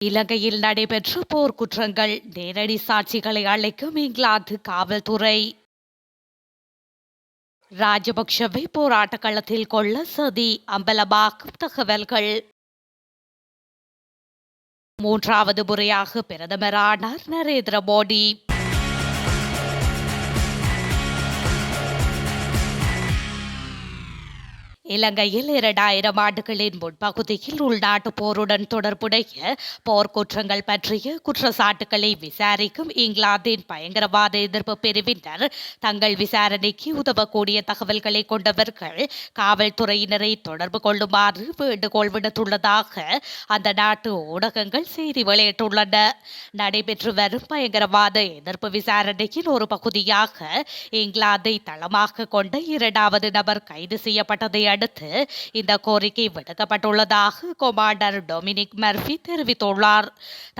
இலங்கையில் நடைபெற்ற போர்க்குற்றங்கள் நேரடி சாட்சிகளை அழைக்கும் இங்கிலாந்து காவல்துறை. ராஜபக்ஷவை போராட்ட களத்தில் கொள்ள சதி அம்பலமாக்கும் தகவல்கள். மூன்றாவது முறையாக பிரதமரானார் நரேந்திர மோடி. இலங்கையில் 2000 ஆண்டுகளின் முன்பகுதியில் உள்நாட்டு போருடன் தொடர்புடைய போர்க்குற்றங்கள் பற்றிய குற்றச்சாட்டுகளை விசாரிக்கும் இங்கிலாந்தின் பயங்கரவாத எதிர்ப்பு பிரிவினர் தங்கள் விசாரணைக்கு உதவக்கூடிய தகவல்களை கொண்டவர்கள் காவல்துறையினரை தொடர்பு கொள்ளுமாறு வேண்டுகோள் விடுத்துள்ளதாக அந்த நாட்டு ஊடகங்கள் செய்தி வெளியிட்டுள்ளன. நடைபெற்று வரும் பயங்கரவாத எதிர்ப்பு விசாரணையின் ஒரு பகுதியாக இங்கிலாந்தை தளமாக கொண்ட 2வது நபர் கைது செய்யப்பட்டதை அடுத்து இந்த கோரிக்கை விடுக்கப்பட்டுள்ளதாக கொமாண்டர் டொமினிக் மர்ஃபி தெரிவித்துள்ளார்.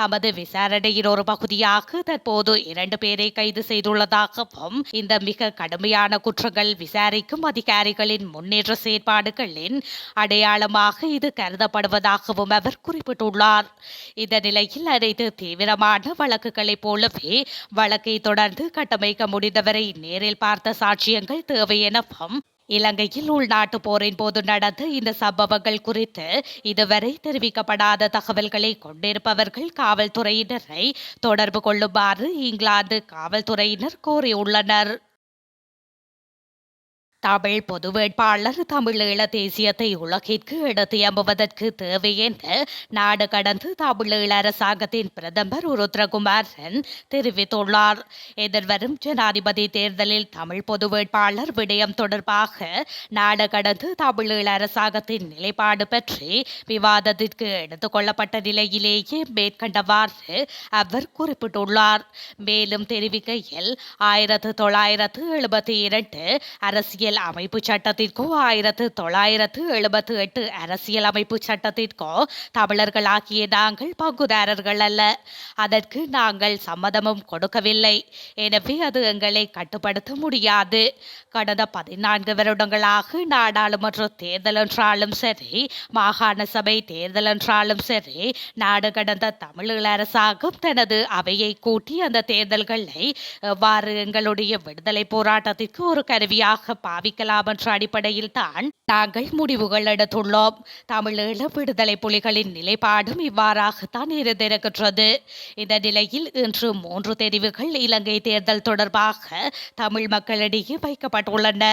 தமது விசாரணையின் ஒரு பகுதியாக தற்போது 2 பேரை கைது செய்துள்ளதாகவும் இந்த மிக கடுமையான குற்றங்கள் விசாரிக்கும் அதிகாரிகளின் முன்னேற்ற செயற்பாடுகளின் அடையாளமாக இது கருதப்படுவதாகவும் அவர் குறிப்பிட்டுள்ளார். இந்த நிலையில் அனைத்து தீவிரமான வழக்குகளைப் போலவே வழக்கை தொடர்ந்து கட்டமைக்க முடிந்தவரை நேரில் பார்த்த சாட்சியங்கள் தேவை எனவும் இலங்கையில் உள்நாட்டு போரின் போது நடந்த இந்த சம்பவங்கள் குறித்து இதுவரை தெரிவிக்கப்படாத தகவல்களை கொண்டிருப்பவர்கள் காவல்துறையினரை தொடர்பு கொள்ளுமாறு இங்கிலாந்து காவல்துறையினர் கோரியுள்ளனர். தமிழ் பொது வேட்பாளர் தமிழீழ தேசியத்தை உலகிற்கு எடுத்தியம்புவதற்கு தேவை என்று நாடு கடந்து தமிழீழ அரசாங்கத்தின் பிரதமர் ருத்ரகுமாரன் தெரிவித்துள்ளார். எதிர்வரும் ஜனாதிபதி தேர்தலில் தமிழ் பொது வேட்பாளர் விடயம் தொடர்பாக நாடு கடந்து தமிழீழ அரசாங்கத்தின் நிலைப்பாடு பற்றி விவாதத்திற்கு எடுத்துக் கொள்ளப்பட்ட நிலையிலேயே மேற்கண்டவாறு அவர் குறிப்பிட்டுள்ளார். மேலும் தெரிவிக்கையில் 1972 அரசியல் அமைப்பு சட்டத்திற்கோ 1978 அரசியல் அமைப்பு சட்டத்திற்கோ தமிழர்களாகிய நாங்கள் பங்குதாரர்கள் அல்ல. அதற்கு நாங்கள் சம்மதமும் கொடுக்கவில்லை. எனவே அது எங்களை கட்டுப்படுத்த முடியாது. கடந்த 14 வருடங்களாக நாடாளுமன்ற தேர்தல் என்றாலும் சரி, மாகாண சபை தேர்தல் என்றாலும் சரி, நாடு கடந்த தமிழீழ அரசாங்கம் தனது அவையை கூட்டி அந்த தேர்தல்களை எவ்வாறு எங்களுடைய விடுதலை போராட்டத்திற்கு ஒரு கருவியாக பாவிக்கலாம் என்ற அடிப்படையில் தான் நாங்கள் முடிவுகள் எடுத்துள்ளோம். தமிழீழ விடுதலை புலிகளின் நிலைப்பாடும் இவ்வாறாகத்தான் இருந்திருக்கின்றது. இந்த நிலையில் இன்று 3 தெரிவுகள் இலங்கை தேர்தல் தொடர்பாக தமிழ் மக்களிடையே வைக்கப்பட்டுள்ளன.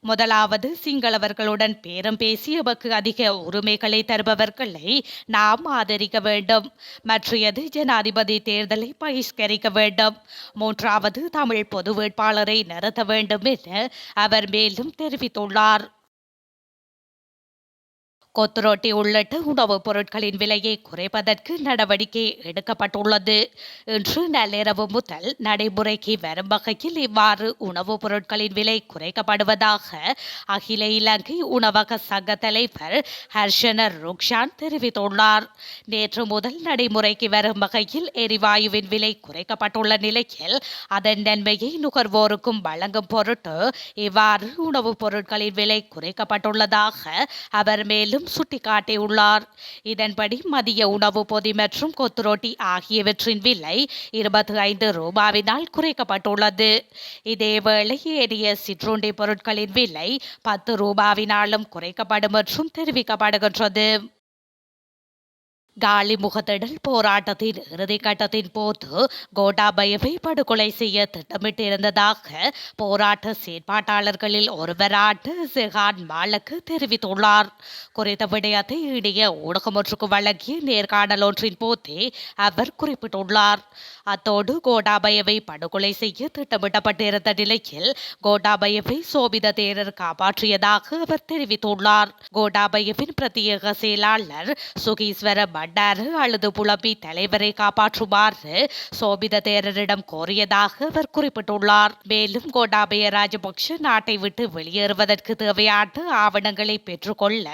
முதலாவது, சிங்களவர்களுடன் பேரம் பேசி எமக்கு அதிக உரிமைகளை தருபவர்களை நாம் ஆதரிக்க வேண்டும். மற்றையது, ஜனாதிபதி தேர்தலை பகிஷ்கரிக்க வேண்டும். மூன்றாவது, தமிழ் பொது வேட்பாளரை நிறுத்த வேண்டும் என அவர் மேலும் தெரிவித்துள்ளார். கொத்துரோட்டி உள்ளிட்ட உணவுப் பொருட்களின் விலையை குறைப்பதற்கு நடவடிக்கை எடுக்கப்பட்டுள்ளது. இன்று நள்ளிரவு முதல் நடைமுறைக்கு வரும் வகையில் இவ்வாறு உணவுப் பொருட்களின் விலை குறைக்கப்படுவதாக அகில இலங்கை உணவக சங்க தலைவர் ஹர்ஷன ருக்ஷான் தெரிவித்துள்ளார். நேற்று முதல் நடைமுறைக்கு வரும் வகையில் எரிவாயுவின் விலை குறைக்கப்பட்டுள்ள நிலையில் அதன் நன்மையை நுகர்வோருக்கும் வழங்கும் பொருட்டு இவ்வாறு உணவுப் பொருட்களின் விலை குறைக்கப்பட்டுள்ளதாக அவர் மேலும் சுட்டிக்காட்டியுள்ளார். இதன்படி மதிய உணவு பொதி மற்றும் கொத்துரோட்டி ஆகியவற்றின் விலை 25 ரூபாவினால் குறைக்கப்பட்டுள்ளது. இதேவேளை ஏனைய சிற்றுண்டி பொருட்களின் விலை 10 ரூபாவினாலும் குறைக்கப்படும் என்றும் தெரிவிக்கப்படுகின்றது. காலி முகத்திடல் போராட்டத்தின் இறுதிக்கட்டத்தின் போது கோட்டாபயவை படுகொலை செய்ய திட்டமிட்டிருந்ததாக போராட்ட செயற்பாட்டாளர்களில் ஒருவரான செஹான் மாலக்கு தெரிவித்துள்ளார். குறித்த விடயத்தை இடையே ஊடகம் ஒன்றுக்கு வழங்கிய நேர்காணல் ஒன்றின் போதே அவர் குறிப்பிட்டுள்ளார். அத்தோடு கோட்டாபயவை படுகொலை செய்ய திட்டமிடப்பட்டிருந்த நிலையில் கோட்டாபயவை சோபித தேரர் காப்பாற்றியதாக அவர் தெரிவித்துள்ளார். கோட்டாபயவின் பிரத்யேக செயலாளர் சுகீஸ்வர பண்டாரு அழுது புலம்பி தலைவரை காப்பாற்றுமாறு சோபித தேரரிடம் கோரியதாக அவர் குறிப்பிட்டுள்ளார். மேலும் கோட்டாபய ராஜபக்ஷ நாட்டை விட்டு வெளியேறுவதற்கு தேவையான ஆவணங்களை பெற்றுக்கொள்ள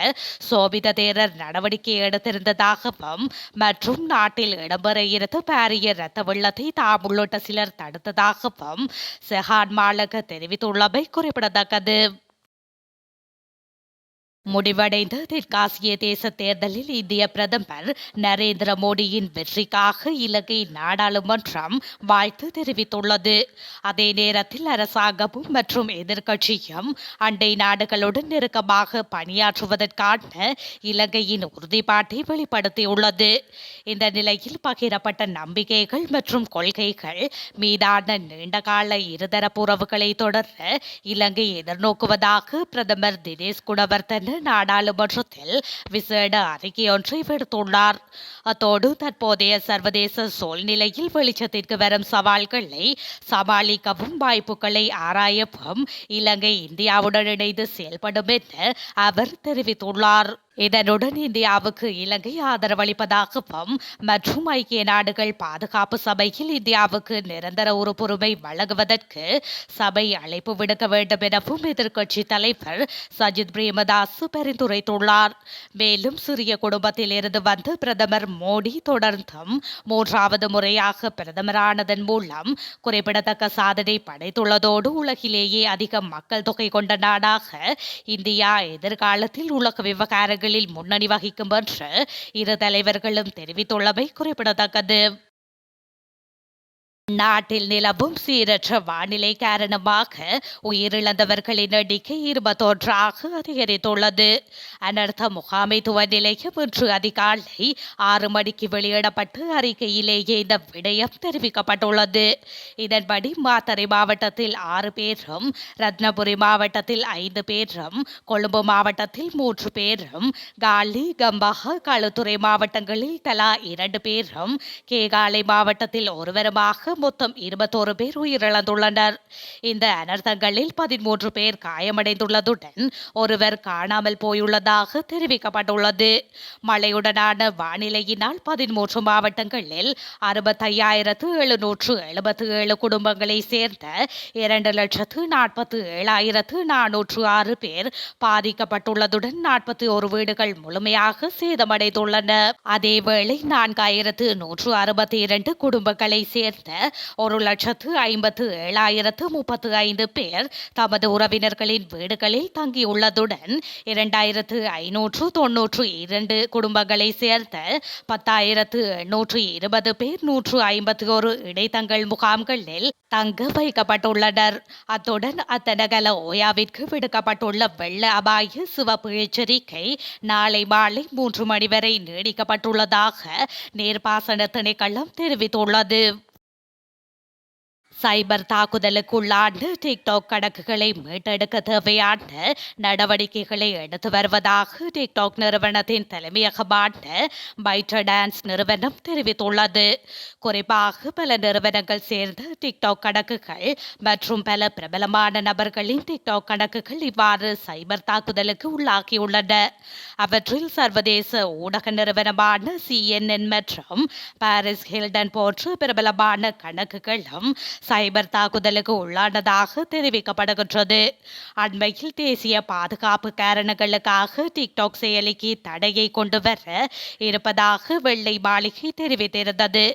சோபித தேரர் நடவடிக்கை எடுத்திருந்ததாகவும் மற்றும் நாட்டில் இடம்பெற இருந்த பாரிய இரத்த வெள்ளத்தை தாம் உள்ளிட்ட சிலர் தடுத்ததாகவும் செஹான் மாலக தெரிவித்துள்ளமை குறிப்பிடத்தக்கது. முடிவடைந்த தெற்காசிய தேச தேர்தலில் இந்திய பிரதமர் நரேந்திர மோடியின் வெற்றிக்காக இலங்கை நாடாளுமன்றம் வாழ்த்து தெரிவித்துள்ளது. அதே நேரத்தில் அரசாங்கமும் மற்றும் எதிர்க்கட்சியும் அண்டை நாடுகளுடன் நெருக்கமாக பணியாற்றுவதற்கான இலங்கையின் உறுதிப்பாட்டை வெளிப்படுத்தியுள்ளது. இந்த நிலையில் பகிரப்பட்ட நம்பிக்கைகள் மற்றும் கொள்கைகள் மீதான நீண்டகால இருதரப்பு உறவுகளை தொடர இலங்கை எதிர்நோக்குவதாக பிரதமர் தினேஷ் குணவர்தன நாடாளுமன்றத்தில் விசேட அறிக்கையொன்றை விடுத்துள்ளார். அத்தோடு தற்போதைய சர்வதேச சூழ்நிலையில் வெளிச்சத்திற்கு வரும் சவால்களை சமாளிக்கவும் வாய்ப்புகளை ஆராயவும் இலங்கை இந்தியாவுடன் இணைந்து செயல்படும் என அவர் தெரிவித்துள்ளார். இதனுடன் இந்தியாவுக்கு இலங்கை ஆதரவளிப்பதாகவும் மற்றும் ஐக்கிய நாடுகள் பாதுகாப்பு சபையில் இந்தியாவுக்கு நிரந்தர உறுப்புரிமை வழங்குவதற்கு சபை அழைப்பு விடுக்க வேண்டும் எனவும் எதிர்க்கட்சி தலைவர் சஜித் பிரேமதாஸ் பரிந்துரைத்துள்ளார். மேலும் சிறிய குடும்பத்தில் இருந்து வந்த பிரதமர் மோடி தொடர்ந்தும் மூன்றாவது முறையாக பிரதமரானதன் மூலம் குறிப்பிடத்தக்க சாதனை படைத்துள்ளதோடு உலகிலேயே அதிக மக்கள் தொகை கொண்ட நாடாக இந்தியா எதிர்காலத்தில் உலக விவகாரங்கள் முன்னணி வகிக்கும் என்று இரு தலைவர்களும் தெரிவித்துள்ளமை குறிப்பிடத்தக்கது. நாட்டில் நிலவும் சீரற்ற வானிலை காரணமாக உயிரிழந்தவர்களின் எண்ணிக்கை 21 அதிகரித்துள்ளது. அனர்த்த முகாமைத்துவ நிலையம் இன்று அதிகாலை 6 மணிக்கு வெளியிடப்பட்டு அறிக்கையிலேயே இந்த விடயம் தெரிவிக்கப்பட்டுள்ளது. இதன்படி மாத்தறை மாவட்டத்தில் 6 பேரும், ரத்னபுரி மாவட்டத்தில் 5 பேரும், கொழும்பு மாவட்டத்தில் 3 பேரும், காலி, கம்பஹா, களுத்துறை மாவட்டங்களில் தலா 2 பேரும், கேகாலை மாவட்டத்தில் ஒருவருமாக மொத்தம் 21 பேர் உயிரிழந்துள்ளனர். இந்த அனர்த்தங்களில் 13 பேர் காயமடைந்துள்ளதுடன் ஒருவர் காணாமல் போயுள்ளதாக தெரிவிக்கப்பட்டுள்ளது. மழையுடனான வானிலையினால் 13 மாவட்டங்களில் 65,777 குடும்பங்களை சேர்ந்த 2,47,406 பேர் பாதிக்கப்பட்டுள்ளதுடன் 41 வீடுகள் முழுமையாக சேதமடைந்துள்ளன. அதேவேளை 4,162 குடும்பங்களை சேர்ந்த 1,57,035 பேர் தமது உறவினர்களின் வீடுகளில் தங்கியுள்ளதுடன் 2,592 குடும்பங்களை சேர்ந்த 10,820 பேர் 151 இடைத்தங்கல் முகாம்களில் தங்க வைக்கப்பட்டுள்ளனர். அத்துடன் அத்தனகல ஓயாவிற்கு விடுக்கப்பட்டுள்ள வெள்ள அபாய சிவப்பு எச்சரிக்கை நாளை மாலை 3 மணி வரை நீடிக்கப்பட்டுள்ளதாக நீர்ப்பாசன திணைக்களம் தெரிவித்துள்ளது. சைபர் தாக்குதலுக்குள்ளான டிக்டாக் கணக்குகளை மீட்டெடுக்க தேவையான நடவடிக்கைகளை எடுத்து வருவதாக டிக்டாக் நிறுவனத்தின் தலைமையகமான பைட்டடான்ஸ் நிறுவனம் தெரிவித்துள்ளது. குறிப்பாக பல நிறுவனங்கள் சேர்ந்த டிக்டாக் கணக்குகள் மற்றும் பல பிரபலமான நபர்களின் டிக்டாக் கணக்குகள் இவ்வாறு சைபர் தாக்குதலுக்கு உள்ளாகியுள்ளன. அவற்றில் சர்வதேச ஊடக நிறுவனமான CNN மற்றும் பாரிஸ் ஹில்டன் போன்ற பிரபலமான கணக்குகளும் சைபர் தாக்குதலுக்கு உள்ளானதாக தெரிவிக்கப்படுகின்றது. அண்மையில் தேசிய பாதுகாப்பு காரணங்களுக்காக டிக்டாக் செயலிக்கு தடையை கொண்டு வர இருப்பதாக வெள்ளை மாளிகை தெரிவித்திருந்தது.